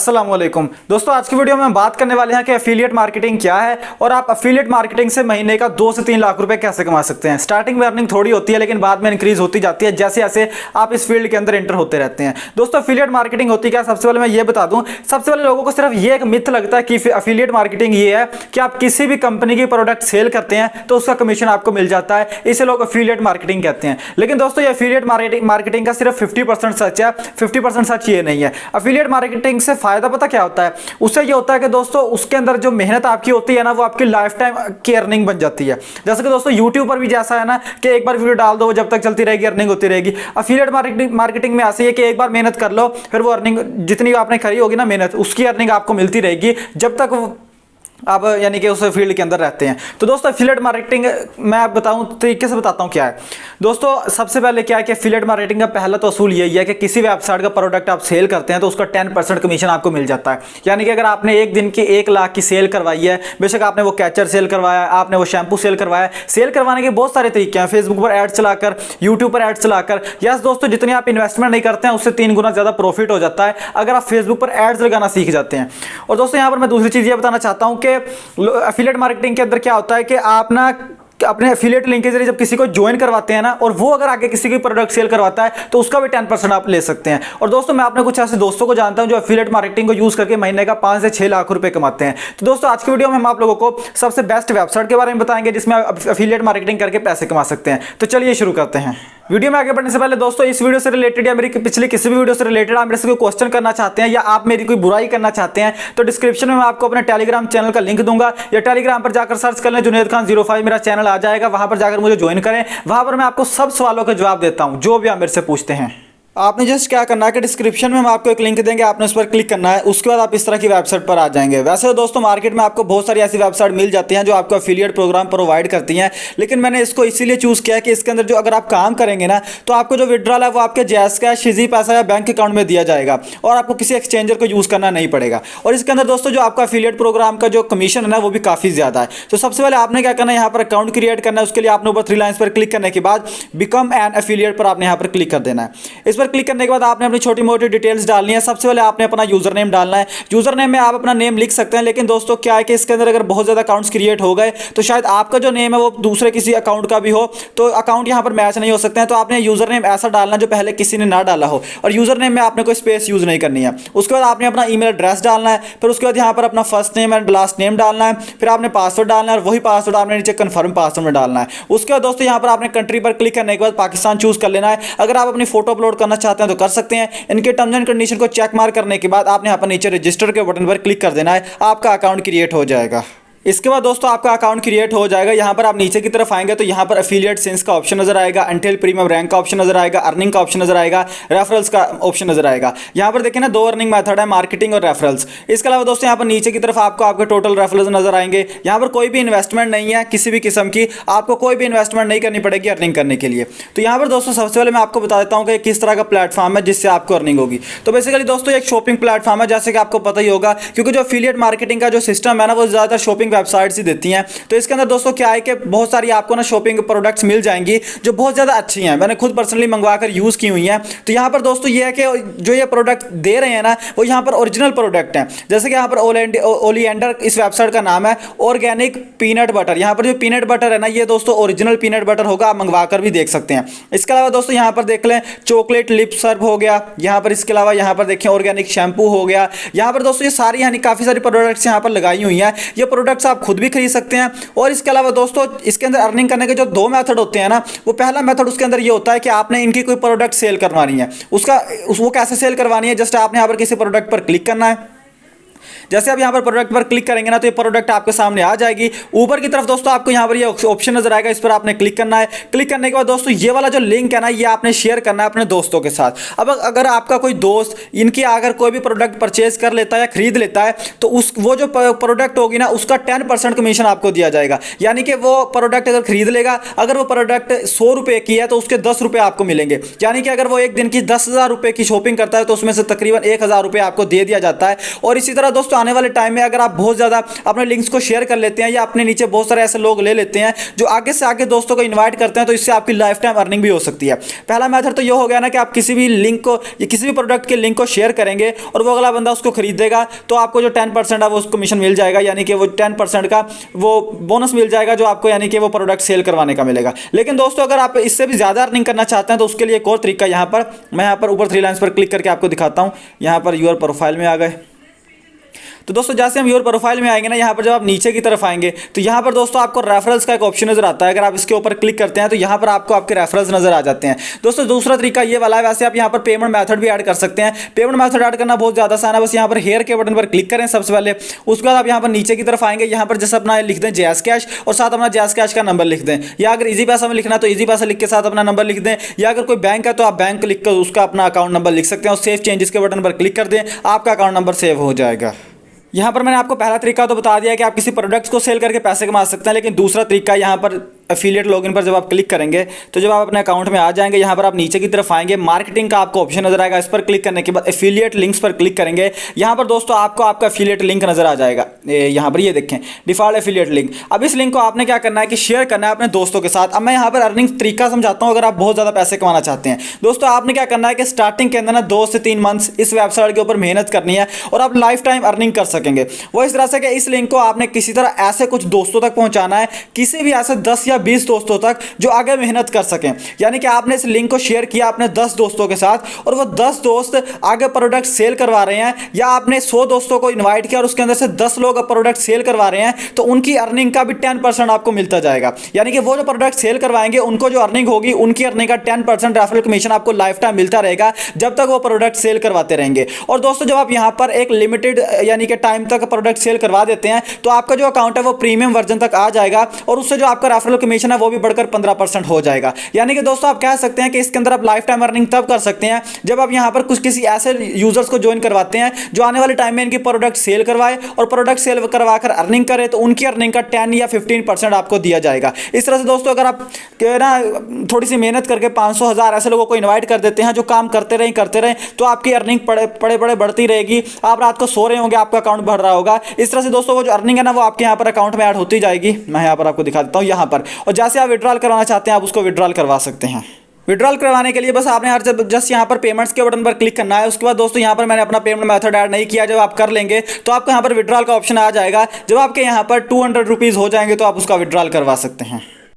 अस्सलामुअलैकुम दोस्तों, आज की वीडियो में हम बात करने वाले हैं कि एफिलिएट मार्केटिंग क्या है और आप एफिलिएट मार्केटिंग से महीने का 2 से 3 लाख रुपए कैसे कमा सकते हैं। स्टार्टिंग में अर्निंग थोड़ी होती है लेकिन बाद में इंक्रीज होती जाती है जैसे जैसे आप इस फील्ड के अंदर एंटर होते रहते हैं। दोस्तों, एफिलिएट मार्केटिंग होती क्या, सबसे पहले मैं ये बता दूं। सबसे पहले लोगों को सिर्फ ये एक मिथ लगता है कि एफिलिएट मार्केटिंग ये है कि आप किसी भी कंपनी की प्रोडक्ट सेल करते हैं तो उसका कमीशन आपको मिल जाता है, इसे लोग एफिलिएट मार्केटिंग कहते हैं। लेकिन दोस्तों, ये एफिलिएट मार्केटिंग का सिर्फ 50% सच है, 50% सच ये नहीं है। एफिलिएट मार्केटिंग से फायदा पता क्या होता है? उससे ये होता है कि दोस्तों उसके अंदर जो मेहनत आपकी होती है ना, वो आपकी लाइफ टाइम की अर्निंग बन जाती है। जैसे कि दोस्तों यूट्यूब पर भी जैसा है ना कि एक बार वीडियो डाल दो, जब तक चलती रहेगी अर्निंग होती रहेगी। एफिलिएट मार्केटिंग में ऐसे है कि एक बार मेहनत कर लो, फिर वो अर्निंग जितनी आपने करी होगी ना मेहनत, उसकी अर्निंग आपको मिलती रहेगी जब तक आप यानी कि उस फील्ड के अंदर रहते हैं। तो दोस्तों, एफिलिएट मार्केटिंग मैं आप बताऊं तरीके से बताता हूं क्या है। दोस्तों, सबसे पहले क्या है कि एफिलिएट मार्केटिंग का पहला तो असूल यही है कि किसी वेबसाइट का प्रोडक्ट आप सेल करते हैं तो उसका 10% कमीशन आपको मिल जाता है। यानी कि अगर आपने एक दिन की 1 लाख की सेल करवाई है, बेशक आपने वो कैचर सेल करवाया, आपने वो शैम्पू सेल करवाया, सेल करवाने के बहुत सारे तरीके हैं। फेसबुक पर एड चलाकर, यूट्यूब पर एड चलाकर। यस दोस्तों, जितनी आप इन्वेस्टमेंट नहीं करते हैं उससे 3 गुना ज्यादा प्रॉफिट हो जाता है अगर आप फेसबुक पर एड्स लगाना सीख जाते हैं। और दोस्तों, यहां पर मैं दूसरी चीज ये बताना चाहता हूं कि एफिलिएट मार्केटिंग के अंदर क्या होता है कि आप ना अपने एफिलिएट लिंक के जरिए जब किसी को ज्वाइन करवाते हैं ना, और वो अगर आगे किसी की प्रोडक्ट सेल करवाता है तो उसका भी 10% आप ले सकते हैं। और दोस्तों, मैं अपने कुछ ऐसे दोस्तों को जानता हूं जो एफिलिएट मार्केटिंग को यूज करके महीने का 5 से 6 लाख रुपए कमाते हैं। तो दोस्तों, आज की वीडियो में हम आप लोगों को सबसे बेस्ट वेबसाइट के बारे में बताएंगे जिसमें आप एफिलिएट मार्केटिंग करके पैसे कमा सकते हैं। तो चलिए शुरू करते हैं। वीडियो में आगे बढ़ने से पहले दोस्तों, इस वीडियो से रिलेटेड या मेरी पिछली किसी भी वीडियो से रिलेटेड आप मेरे से कोई क्वेश्चन करना चाहते हैं या आप मेरी कोई बुराई करना चाहते हैं तो डिस्क्रिप्शन में मैं आपको अपने टेलीग्राम चैनल का लिंक दूंगा, या टेलीग्राम पर जाकर सर्च कर लें जुनैद खान 05 मेरा चैनल आ जाएगा, वहां पर जाकर मुझे ज्वाइन करें। वहां पर मैं आपको सब सवालों के जवाब देता हूं जो भी आप मेरे से पूछते हैं। आपने जस्ट क्या करना है कि डिस्क्रिप्शन में हम आपको एक लिंक देंगे, आपने उस पर क्लिक करना है, उसके बाद आप इस तरह की वेबसाइट पर आ जाएंगे। वैसे तो दोस्तों, मार्केट में आपको बहुत सारी ऐसी वेबसाइट मिल जाती हैं जो आपको एफिलिएट प्रोग्राम प्रोवाइड करती हैं, लेकिन मैंने इसको इसीलिए चूज़ किया है कि इसके अंदर जो अगर आप काम करेंगे ना तो आपको जो विड्रॉल है वो आपके जैस का शिजी पैसा या बैंक अकाउंट में दिया जाएगा और आपको किसी एक्सचेंजर को यूज़ करना नहीं पड़ेगा। और इसके अंदर दोस्तों जो आपका एफिलिएट प्रोग्राम का जो कमीशन है ना वो भी काफ़ी ज़्यादा है। तो सबसे पहले आपने क्या करना है, यहाँ पर अकाउंट क्रिएट करना है। उसके लिए आपने ऊपर 3 लाइन्स पर क्लिक करने के बाद बिकम एन एफिलिएट पर आपने यहाँ पर क्लिक कर देना है। इस पर क्लिक करने के बाद आपने अपनी छोटी मोटी डिटेल्स डालनी है। सबसे पहले आपने अपना यूजर नेम डालना है। यूजर नेम में आप अपना नेम लिख सकते हैं, लेकिन दोस्तों क्या है कि इसके अंदर अगर बहुत ज्यादा अकाउंट्स क्रिएट हो गए तो शायद आपका जो नेम है वो दूसरे किसी अकाउंट का भी हो, तो अकाउंट यहां पर मैच नहीं हो सकते हैं। तो आपने यूजर नेम ऐसा डालना जो पहले किसी ने ना डाला हो, और यूजर नेम में आपने कोई स्पेस यूज नहीं करनी है। उसके बाद आपने अपना ईमेल एड्रेस डालना है, फिर उसके बाद यहाँ पर अपना first name and last name डालना है, फिर आपने पासवर्ड डालना है और वही पासवर्ड आपने नीचे कंफर्म पासवर्ड में डालना है। उसके बाद दोस्तों यहाँ पर आपने कंट्री पर क्लिक करने के बाद पाकिस्तान चूज कर लेना है। अगर आप अपनी फोटो अपलोड करना चाहते हैं तो कर सकते हैं। इनके टर्म्स एंड कंडीशन को चेक मार्क करने के बाद आपने यहाँ पर नीचे रजिस्टर के बटन पर क्लिक कर देना है, आपका अकाउंट क्रिएट हो जाएगा। इसके बाद दोस्तों आपका अकाउंट क्रिएट हो जाएगा। यहाँ पर आप नीचे की तरफ आएंगे तो यहाँ पर एफिलिएट सिंस का ऑप्शन नजर आएगा, अनटिल प्रीमियम रैंक का ऑप्शन नजर आएगा, अर्निंग का ऑप्शन नजर आएगा, रेफरल्स का ऑप्शन नजर आएगा। यहाँ पर देखिए ना 2 अर्निंग मेथड है, मार्केटिंग और रेफरल्स। इसके अलावा दोस्तों यहाँ पर नीचे की तरफ आपको आपके टोटल रेफरल्स नजर आएंगे। यहाँ पर कोई भी इन्वेस्टमेंट नहीं है किसी भी किस्म की, आपको कोई भी इन्वेस्टमेंट नहीं करनी पड़ेगी अर्निंग करने के लिए। तो यहाँ पर दोस्तों सबसे पहले मैं आपको बता देता हूँ कि किस तरह का प्लेटफॉर्म है जिससे आपको अर्निंग होगी। तो बेसिकली दोस्तों एक शॉपिंग प्लेटफॉर्म है, जैसे कि आपको पता ही होगा, क्योंकि जो एफिलिएट मार्केटिंग का जो सिस्टम है ना वो ज्यादातर शॉपिंग वेबसाइट्स ही देती हैं। तो इसके अंदर दोस्तों क्या है कि बहुत सारी आपको ना शॉपिंग प्रोडक्ट्स मिल जाएंगी जो बहुत ज्यादा अच्छी हैं, मैंने खुद पर्सनली मंगवाकर यूज की हुई हैं। तो यहाँ पर दोस्तों ये है कि जो ये प्रोडक्ट दे रहे हैं ना वो यहाँ पर ओरिजिनल प्रोडक्ट हैं। जैसे कि यहाँ पर ओलिएंडर इस वेबसाइट का नाम है, ऑर्गेनिक पीनट बटर। यहाँ पर जो पीनट बटर है ना ये दोस्तों ओरिजिनल पीनट बटर होगा, आप मंगवाकर भी देख सकते हैं। इसके अलावा दोस्तों यहाँ पर देख लें चॉकलेट लिप सर्व हो गया यहाँ पर। इसके अलावा यहाँ पर देखें ऑर्गेनिक शैम्पू हो गया। यहाँ पर दोस्तों ये सारी यानी काफी सारी प्रोडक्ट्स यहाँ पर लगाई हुई हैं। ये प्रोडक्ट्स आप खुद भी खरीद सकते हैं। और इसके अलावा दोस्तों इसके अंदर अर्निंग करने के जो 2 मेथड होते हैं ना, वो पहला मेथड उसके अंदर ये होता है कि आपने इनकी कोई प्रोडक्ट सेल करवानी है। वो कैसे सेल करवानी है, जस्ट आपने यहाँ पर किसी प्रोडक्ट पर क्लिक करना है। जैसे आप यहाँ पर प्रोडक्ट पर क्लिक करेंगे ना तो ये प्रोडक्ट आपके सामने आ जाएगी। ऊपर की तरफ दोस्तों आपको यहाँ पर ये ऑप्शन नजर आएगा, इस पर आपने क्लिक करना है। क्लिक करने के बाद दोस्तों ये वाला जो लिंक है ना ये आपने शेयर करना है अपने दोस्तों के साथ। अब अगर आपका कोई दोस्त इनकी अगर कोई भी प्रोडक्ट परचेज कर लेता है या खरीद लेता है तो वो जो प्रोडक्ट होगी ना उसका 10% कमीशन आपको दिया जाएगा। यानी कि वो प्रोडक्ट अगर खरीद लेगा, अगर वो प्रोडक्ट 100 रुपए की है तो उसके 10 रुपए आपको मिलेंगे। यानी कि अगर वो एक दिन की 10,000 रुपए की शॉपिंग करता है तो उसमें से तकरीबन 1,000 रुपए आपको दे दिया जाता है। और इसी तरह दोस्तों आने वाले टाइम में अगर आप बहुत ज़्यादा अपने लिंक्स को शेयर कर लेते हैं या अपने नीचे बहुत सारे ऐसे लोग ले लेते हैं जो आगे से आगे दोस्तों को इन्वाइट करते हैं, तो इससे आपकी लाइफ टाइम अर्निंग भी हो सकती है। पहला मेथड तो ये हो गया ना कि आप किसी भी लिंक को या किसी भी प्रोडक्ट के लिंक को शेयर करेंगे और वो अगला बंदा उसको खरीदेगा तो आपको जो 10% है वो उसको कमीशन मिल जाएगा, यानी कि वो 10% का वो बोनस मिल जाएगा जो आपको यानी कि वो प्रोडक्ट सेल करवाने का मिलेगा। लेकिन दोस्तों अगर आप इससे भी ज़्यादा अर्निंग करना चाहते हैं तो उसके लिए एक और तरीका यहाँ पर मैं यहाँ पर ऊपर 3 लाइन्स पर क्लिक करके आपको दिखाता हूँ। यहाँ पर यूर प्रोफाइल में आ गए तो दोस्तों जैसे हम योर प्रोफाइल में आएंगे ना, यहाँ पर जब आप नीचे की तरफ आएंगे तो यहाँ पर दोस्तों आपको रेफरल्स का एक ऑप्शन नजर आता है। अगर आप इसके ऊपर क्लिक करते हैं तो यहाँ पर आपको आपके रेफरल्स नजर आ जाते हैं। दोस्तों दूसरा तरीका ये वाला है, वैसे आप यहाँ पर पेमेंट मेथड भी ऐड कर सकते हैं। पेमेंट मेथड ऐड करना बहुत ज़्यादा आसान है, बस यहाँ पर हेयर के बटन पर क्लिक करें सबसे पहले। उसके बाद आप यहाँ पर नीचे की तरफ आएंगे, यहाँ पर जैसे अपना लिख दें जैस कैश और साथ अपना जैस कैश का नंबर लिख दें, या अगर इजी पैसा में लिखना तो इजी पैसा लिख के साथ अपना नंबर लिख दें, या अगर कोई बैंक है तो आप बैंक लिख कर उसका अपना अकाउंट नंबर लिख सकते हैं और सेव चेंजेस के बटन पर क्लिक कर दें, आपका अकाउंट नंबर सेव हो जाएगा। यहाँ पर मैंने आपको पहला तरीका तो बता दिया कि आप किसी प्रोडक्ट्स को सेल करके पैसे कमा सकते हैं, लेकिन दूसरा तरीका यहाँ पर एफिलिएट लॉगिन पर जब आप क्लिक करेंगे तो जब आप अपने अकाउंट में आ जाएंगे, यहाँ पर आप नीचे की तरफ आएंगे, मार्केटिंग का आपको ऑप्शन नजर आएगा। इस पर क्लिक करने के बाद एफिलिएट लिंक्स पर क्लिक करेंगे। यहाँ पर दोस्तों आपको आपका एफिलिएट लिंक नजर आ जाएगा। यहाँ पर ये देखें डिफॉल्ट एफिलिएट लिंक। अब इस लिंक को आपने क्या करना है कि शेयर करना है अपने दोस्तों के साथ। अब मैं यहाँ पर अर्निंग तरीका समझाता हूँ। अगर आप बहुत ज़्यादा पैसे कमाना चाहते हैं दोस्तों, आपने क्या करना है कि स्टार्टिंग के अंदर ना 2 से 3 मंथ्स इस वेबसाइट के ऊपर मेहनत करनी है और आप लाइफ टाइम अर्निंग कर सकेंगे। वो इस तरह से कि इस लिंक को आपने किसी तरह ऐसे कुछ दोस्तों तक पहुंचाना है, किसी भी ऐसे 10 या 20 दोस्तों तक जो आगे मेहनत कर सकें। यानी कि आपने इस लिंक को शेयर किया अपने 10 दोस्तों के साथ और वो 10 दोस्त आगे प्रोडक्ट सेल करवा रहे हैं, या आपने 100 दोस्तों को इनवाइट किया और उसके अंदर से 10 लोग प्रोडक्ट सेल करवा रहे हैं, तो उनकी अर्निंग का भी 10% आपको मिलता जाएगा। यानी कि वो जो प्रोडक्ट सेल करवाएंगे उनको जो अर्निंग होगी उनकी अर्निंग का 10% रेफरल कमीशन आपको लाइफ टाइम मिलता रहेगा जब तक वो प्रोडक्ट सेल करवाते रहेंगे। और दोस्तों जब आप यहां पर एक लिमिटेड यानी कि टाइम तक प्रोडक्ट सेल करवा देते हैं तो आपका जो अकाउंट है वो प्रीमियम वर्जन तक आ जाएगा और उससे जो आपका रेफरल कमीशन है वो भी बढ़कर 15% हो जाएगा। यानी कि दोस्तों आप कह सकते हैं कि इसके अंदर आप लाइफ टाइम अर्निंग तब कर सकते हैं जब आप यहां पर कुछ किसी ऐसे यूजर्स को ज्वाइन करवाते हैं जो आने वाले टाइम में इनकी प्रोडक्ट सेल करवाए और प्रोडक्ट सेल करवाकर अर्निंग करे, तो उनकी अर्निंग का 10 या 15% आपको दिया जाएगा। इस तरह से दोस्तों अगर आप ना थोड़ी सी मेहनत करके 500,000 ऐसे लोगों को इन्वाइट कर देते हैं जो काम करते रहें तो आपकी अर्निंग बड़े बढ़ती रहेगी। आप रात को सो रहे होंगे, आपका अकाउंट बढ़ रहा होगा। इस तरह से दोस्तों वो जो अर्निंग है ना वो आपके यहाँ पर अकाउंट में ऐड होती जाएगी। मैं यहाँ पर आपको दिखा देता हूँ यहाँ पर, और जैसे आप विड्रॉल करवाना चाहते हैं आप उसको विड्रॉल करवा सकते हैं। विड्रॉल करवाने के लिए बस आपने हर जस्ट यहाँ पर पेमेंट्स के बटन पर क्लिक करना है। उसके बाद दोस्तों यहाँ पर मैंने अपना पेमेंट मेथड ऐड नहीं किया, जब आप कर लेंगे तो आपको यहाँ पर विड्रॉल का ऑप्शन आ जाएगा। जब आपके यहाँ पर 200 रुपीज़ हो जाएंगे तो आप उसका विड्रॉल करवा सकते हैं।